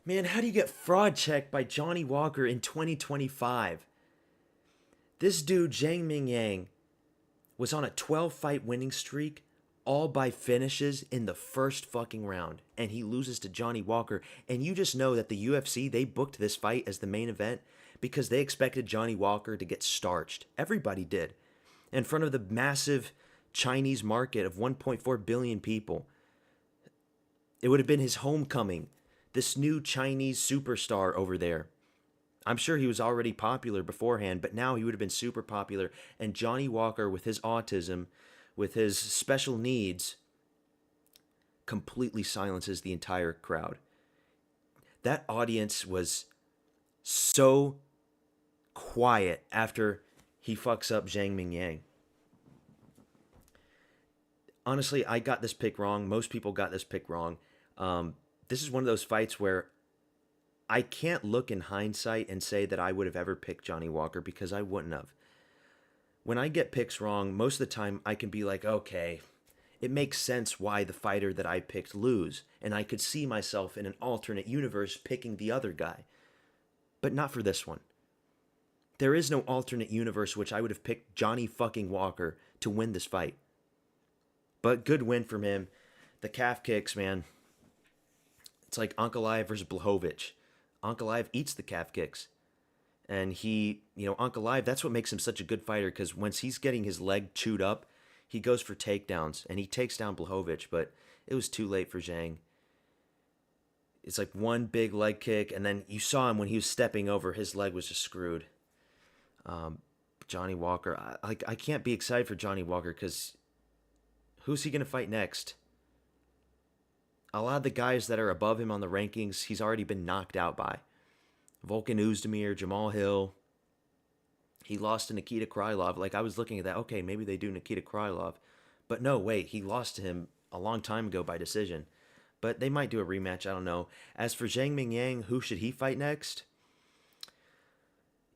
Man, how do you get fraud checked by Johnny Walker in 2025? This dude, Zhang Mingyang, was on a 12 fight winning streak, all by finishes in the first fucking round, and he loses to Johnny Walker. And you just know that the UFC, they booked this fight as the main event because they expected Johnny Walker to get starched. Everybody did. In front of the massive Chinese market of 1.4 billion people. It would have been his homecoming. This new Chinese superstar over there. I'm sure he was already popular beforehand, but now he would have been super popular. And Johnny Walker, with his autism, with his special needs, completely silences the entire crowd. That audience was so quiet after he fucks up Zhang Mingyang. Honestly, I got this pick wrong. Most people got this pick wrong. This is one of those fights where I can't look in hindsight and say that I would have ever picked Johnny Walker because I wouldn't have. When I get picks wrong, most of the time I can be like, okay, it makes sense why the fighter that I picked lose, and I could see myself in an alternate universe picking the other guy. But not for this one. There is no alternate universe which I would have picked Johnny fucking Walker to win this fight. But good win from him. The calf kicks, man. It's like Ankalaev versus Blachowicz. Ankalaev eats the calf kicks. And Ankalaev, that's what makes him such a good fighter, because once he's getting his leg chewed up, he goes for takedowns, and he takes down Blachowicz, but it was too late for Zhang. It's like one big leg kick, and then you saw him when he was stepping over, his leg was just screwed. Johnny Walker, I can't be excited for Johnny Walker, because who's he going to fight next? A lot of the guys that are above him on the rankings, he's already been knocked out by. Volkan Oezdemir, Jamal Hill. He lost to Nikita Krylov. Like, I was looking at that, okay, maybe they do Nikita Krylov. But no, wait, he lost to him a long time ago by decision. But they might do a rematch, I don't know. As for Zhang Mingyang, who should he fight next?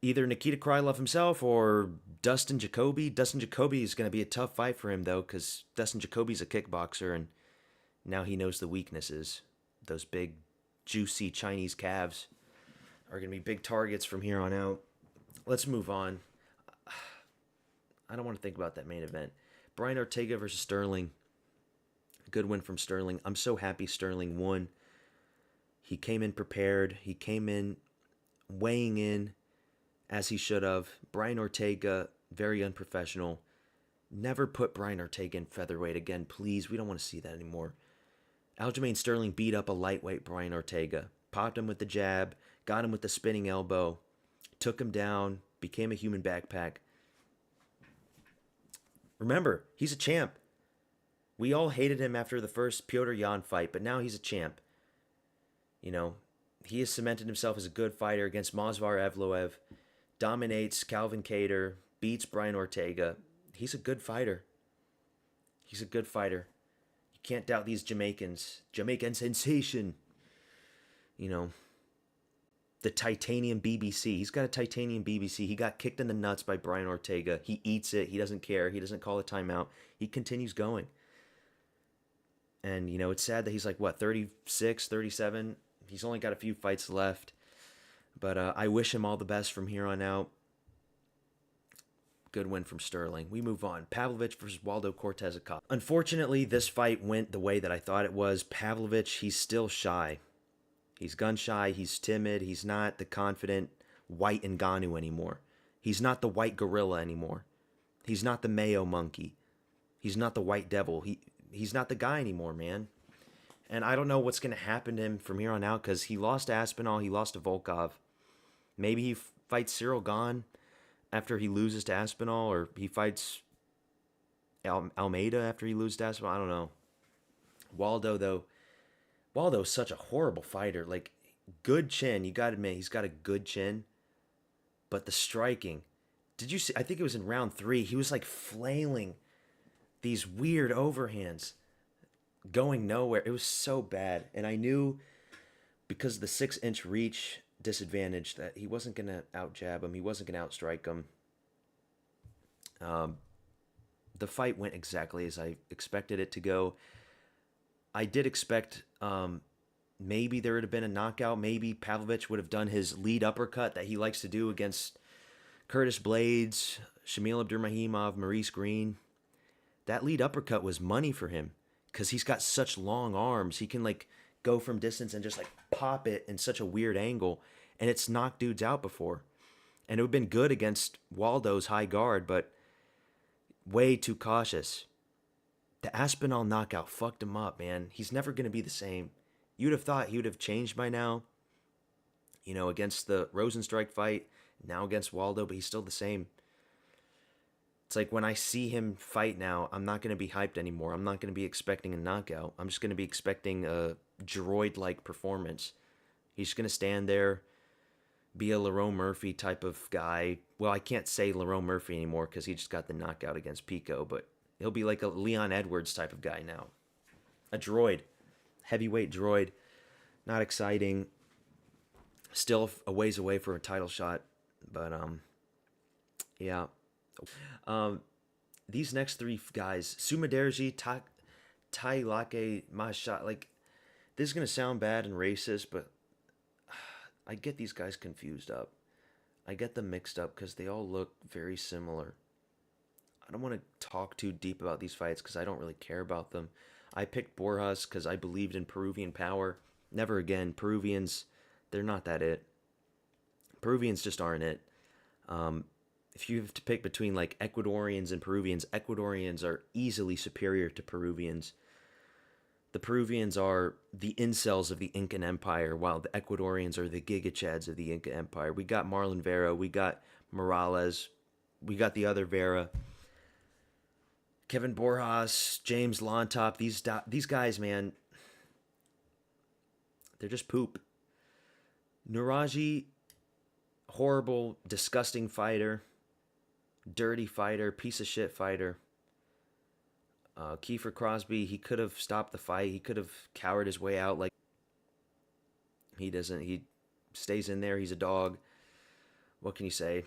Either Nikita Krylov himself or Dustin Jacoby. Dustin Jacoby is going to be a tough fight for him, though, because Dustin Jacoby's a kickboxer, and now he knows the weaknesses. Those big, juicy Chinese calves are going to be big targets from here on out. Let's move on. I don't want to think about that main event. Brian Ortega versus Sterling. Good win from Sterling. I'm so happy Sterling won. He came in prepared. He came in weighing in as he should have. Brian Ortega, very unprofessional. Never put Brian Ortega in featherweight again, please. We don't want to see that anymore. Aljamain Sterling beat up a lightweight Brian Ortega. Popped him with the jab, got him with the spinning elbow, took him down, became a human backpack. Remember, he's a champ. We all hated him after the first Petr Yan fight, but now he's a champ. You know, he has cemented himself as a good fighter against Movsar Evloev, dominates Calvin Kattar, beats Brian Ortega. He's a good fighter. He's a good fighter. You can't doubt these Jamaicans. Jamaican sensation. You know, the titanium BBC. He's got a titanium BBC. He got kicked in the nuts by Brian Ortega. He eats it. He doesn't care. He doesn't call a timeout. He continues going. And, you know, it's sad that he's like, what, 36, 37? He's only got a few fights left. But I wish him all the best from here on out. Good win from Sterling. We move on. Pavlovich versus Waldo Cortez Acosta. Unfortunately, this fight went the way that I thought it was. Pavlovich, he's still shy. He's gun shy. He's timid. He's not the confident white Ngannou anymore. He's not the white gorilla anymore. He's not the Mayo monkey. He's not the white devil. He's not the guy anymore, man. And I don't know what's going to happen to him from here on out, because he lost to Aspinall. He lost to Volkov. Maybe he fights Cyril Gane after he loses to Aspinall, or he fights Almeida after he loses to Aspinall. I don't know. Waldo, though, Waldo's such a horrible fighter. Like, good chin. You got to admit, he's got a good chin. But the striking. Did you see? I think it was in round 3. He was like flailing these weird overhands, going nowhere. It was so bad. And I knew, because of the 6-inch reach disadvantage, that he wasn't going to out-jab him. He wasn't going to outstrike him. The fight went exactly as I expected it to go. I did expect maybe there would have been a knockout. Maybe Pavlovich would have done his lead uppercut that he likes to do against Curtis Blades, Shamil Abdurrahimov, Maurice Green. That lead uppercut was money for him because he's got such long arms. He can like go from distance and just like pop it in such a weird angle, and it's knocked dudes out before. And it would have been good against Waldo's high guard, but way too cautious. The Aspinall knockout fucked him up, man. He's never going to be the same. You'd have thought he would have changed by now, against the Rosenstrike fight, now against Waldo, but he's still the same. It's like when I see him fight now, I'm not going to be hyped anymore. I'm not going to be expecting a knockout. I'm just going to be expecting a droid-like performance. He's going to stand there, be a Lerone Murphy type of guy. Well, I can't say Lerone Murphy anymore because he just got the knockout against Pico, but he'll be like a Leon Edwards type of guy now. A droid. Heavyweight droid. Not exciting. Still a ways away for a title shot. But, yeah. These next three guys, Sumaderji, Tailake, Masha, like, this is going to sound bad and racist, but I get these guys confused up. I get them mixed up because they all look very similar. I don't want to talk too deep about these fights because I don't really care about them. I picked Borjas because I believed in Peruvian power. Never again. Peruvians, they're not that it. Peruvians just aren't it. If you have to pick between like Ecuadorians and Peruvians, Ecuadorians are easily superior to Peruvians. The Peruvians are the incels of the Incan Empire, while the Ecuadorians are the gigachads of the Inca Empire. We got Marlon Vera, we got Morales, we got the other Vera, Kevin Borjas, James Lontop. These guys, man, they're just poop. Nuraji, horrible, disgusting fighter. Dirty fighter, piece of shit fighter. Kiefer Crosby, he could have stopped the fight. He could have cowered his way out. Like, he doesn't. He stays in there. He's a dog. What can you say?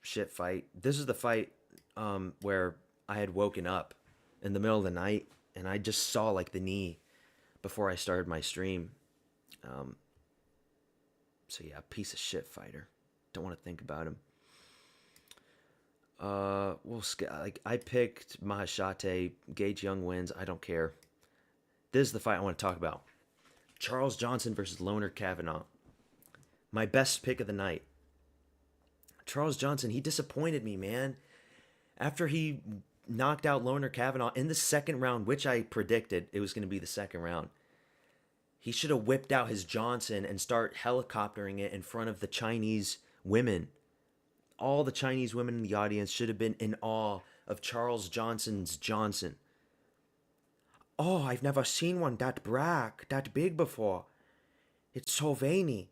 Shit fight. This is the fight where I had woken up in the middle of the night and I just saw like the knee before I started my stream. So yeah, piece of shit fighter. Don't want to think about him. I picked Mahashate. Gage Young wins. I don't care. This is the fight I want to talk about. Charles Johnson versus Loner Kavanaugh. My best pick of the night. Charles Johnson, he disappointed me, man. After he knocked out Loner Kavanaugh in the second round, which I predicted it was going to be the second round, he should have whipped out his Johnson and start helicoptering it in front of the Chinese women. All the Chinese women in the audience should have been in awe of Charles Johnson's Johnson. Oh, I've never seen one that big before. It's so veiny.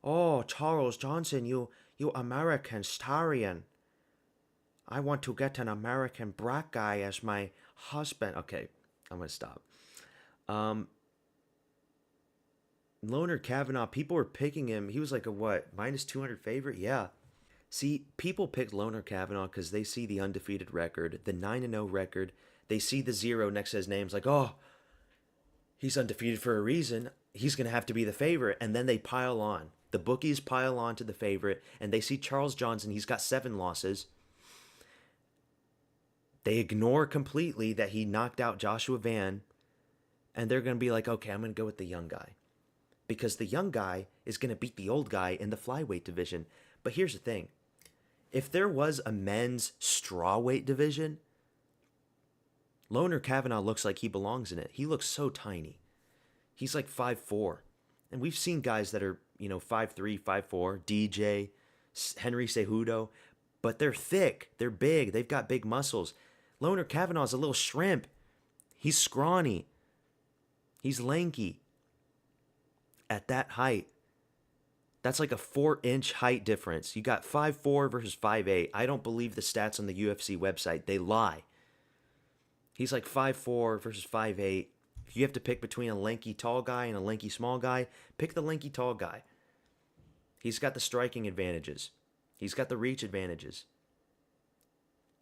Oh, Charles Johnson, you American starian. I want to get an American black guy as my husband. Okay, I'm going to stop. Loner Kavanaugh, people were picking him. He was like a what, minus 200 favorite? Yeah. See, people picked Loner Kavanaugh because they see the undefeated record, the 9-0 record. They see the 0 next to his name. It's like, oh, he's undefeated for a reason. He's going to have to be the favorite. And then they pile on. The bookies pile on to the favorite, and they see Charles Johnson. He's got 7 losses. They ignore completely that he knocked out Joshua Van, and they're going to be like, okay, I'm going to go with the young guy. Because the young guy is going to beat the old guy in the flyweight division. But here's the thing. If there was a men's strawweight division, Loner Kavanaugh looks like he belongs in it. He looks so tiny. He's like 5'4". And we've seen guys that are, 5'3", 5'4", DJ, Henry Cejudo, but they're thick, they're big, they've got big muscles. Loner Kavanaugh's a little shrimp. He's scrawny. He's lanky. At that height, that's like a 4-inch height difference. You got 5'4" versus 5'8". I don't believe the stats on the UFC website. They lie. He's like 5'4" versus 5'8". If you have to pick between a lanky tall guy and a lanky small guy, pick the lanky tall guy. He's got the striking advantages. He's got the reach advantages.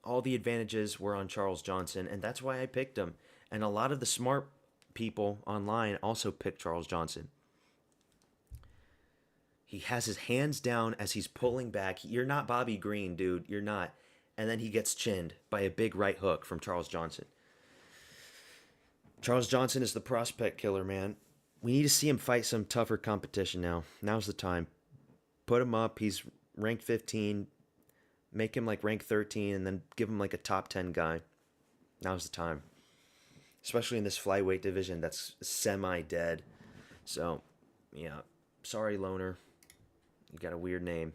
All the advantages were on Charles Johnson, and that's why I picked him. And a lot of the smart people online also picked Charles Johnson. He has his hands down as he's pulling back. You're not Bobby Green, dude. You're not. And then he gets chinned by a big right hook from Charles Johnson. Charles Johnson is the prospect killer, man. We need to see him fight some tougher competition now. Now's the time. Put him up. He's ranked 15. Make him like rank 13 and then give him like a top 10 guy. Now's the time. Especially in this flyweight division that's semi-dead. So, yeah. Sorry, Loner. You got a weird name.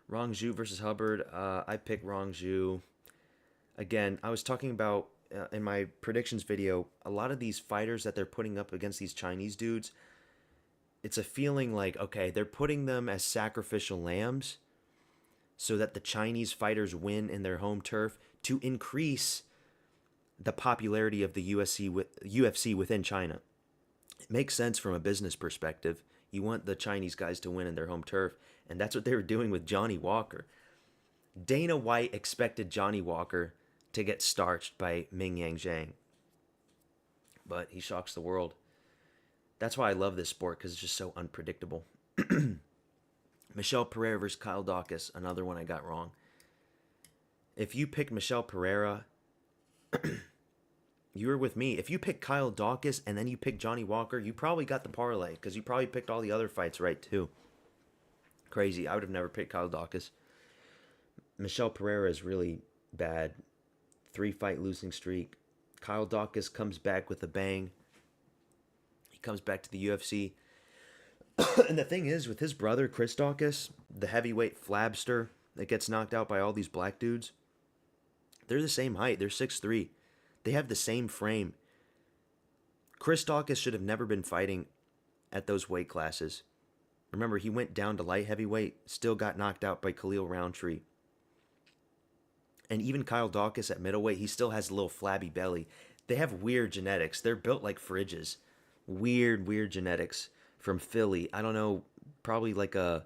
Rong Zhu versus Hubbard. I pick Rong Zhu. Again, I was talking about in my predictions video, a lot of these fighters that they're putting up against these Chinese dudes, it's a feeling like, okay, they're putting them as sacrificial lambs so that the Chinese fighters win in their home turf to increase the popularity of the UFC within China. It makes sense from a business perspective. You want the Chinese guys to win in their home turf, and that's what they were doing with Johnny Walker. Dana White expected Johnny Walker to get starched by Mingyang Zhang, but he shocks the world. That's why I love this sport, because it's just so unpredictable. Michel Pereira versus Kyle Dawkins, another one I got wrong. If you pick Michel Pereira, you were with me. If you pick Kyle Dawkins and then you pick Johnny Walker, you probably got the parlay, because you probably picked all the other fights right too. Crazy. I would have never picked Kyle Dawkins. Michel Pereira is really bad. 3-fight losing streak. Kyle Dawkins comes back with a bang. He comes back to the UFC. And the thing is, with his brother, Chris Dawkins, the heavyweight flabster that gets knocked out by all these black dudes, they're the same height. They're 6'3". They have the same frame. Chris Dawkins should have never been fighting at those weight classes. Remember, he went down to light heavyweight, still got knocked out by Khalil Roundtree. And even Kyle Dawkins at middleweight, he still has a little flabby belly. They have weird genetics. They're built like fridges. Weird genetics from Philly. I don't know, probably like an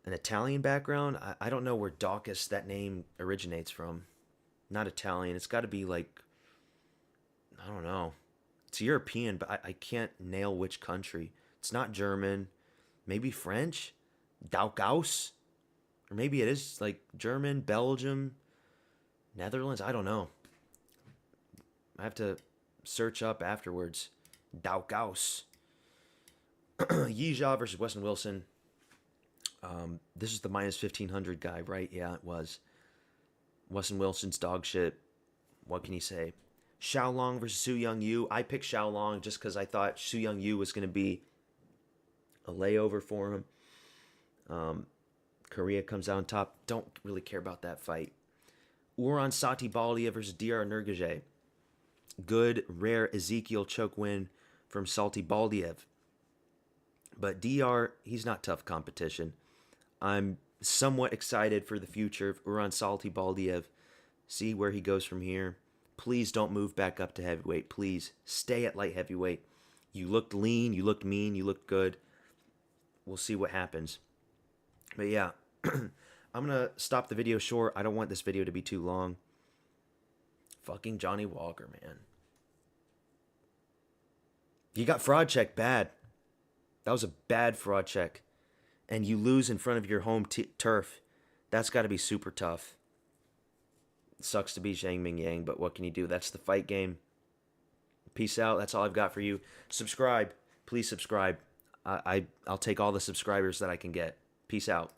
Italian background. I don't know where Dawkins, that name, originates from. Not Italian. It's got to be like, I don't know. It's European, but I can't nail which country. It's not German. Maybe French? Daukaus? Or maybe it is like German, Belgium, Netherlands. I don't know. I have to search up afterwards. Daukaus. Yijia versus Weston Wilson. This is the minus 1500 guy, right? Yeah, it was. Weston Wilson's dog shit. What can you say? Xiaolong versus Su Young Yu. I picked Xiaolong just because I thought Su Young Yu was going to be a layover for him. Korea comes out on top. Don't really care about that fight. Uran Sati Baldia versus Dr. Nurgaje. Good, rare Ezekiel choke win from Salty Baldiev. But DR, he's not tough competition. I'm somewhat excited for the future of Uran Salty Baldiev. See where he goes from here. Please don't move back up to heavyweight. Please stay at light heavyweight. You looked lean, you looked mean, you looked good. We'll see what happens. But yeah, I'm going to stop the video short. I don't want this video to be too long. Fucking Johnny Walker, man. You got fraud check bad. That was a bad fraud check. And you lose in front of your home turf. That's got to be super tough. It sucks to be Zhang Mingyang, but what can you do? That's the fight game. Peace out. That's all I've got for you. Subscribe. Please subscribe. I'll take all the subscribers that I can get. Peace out.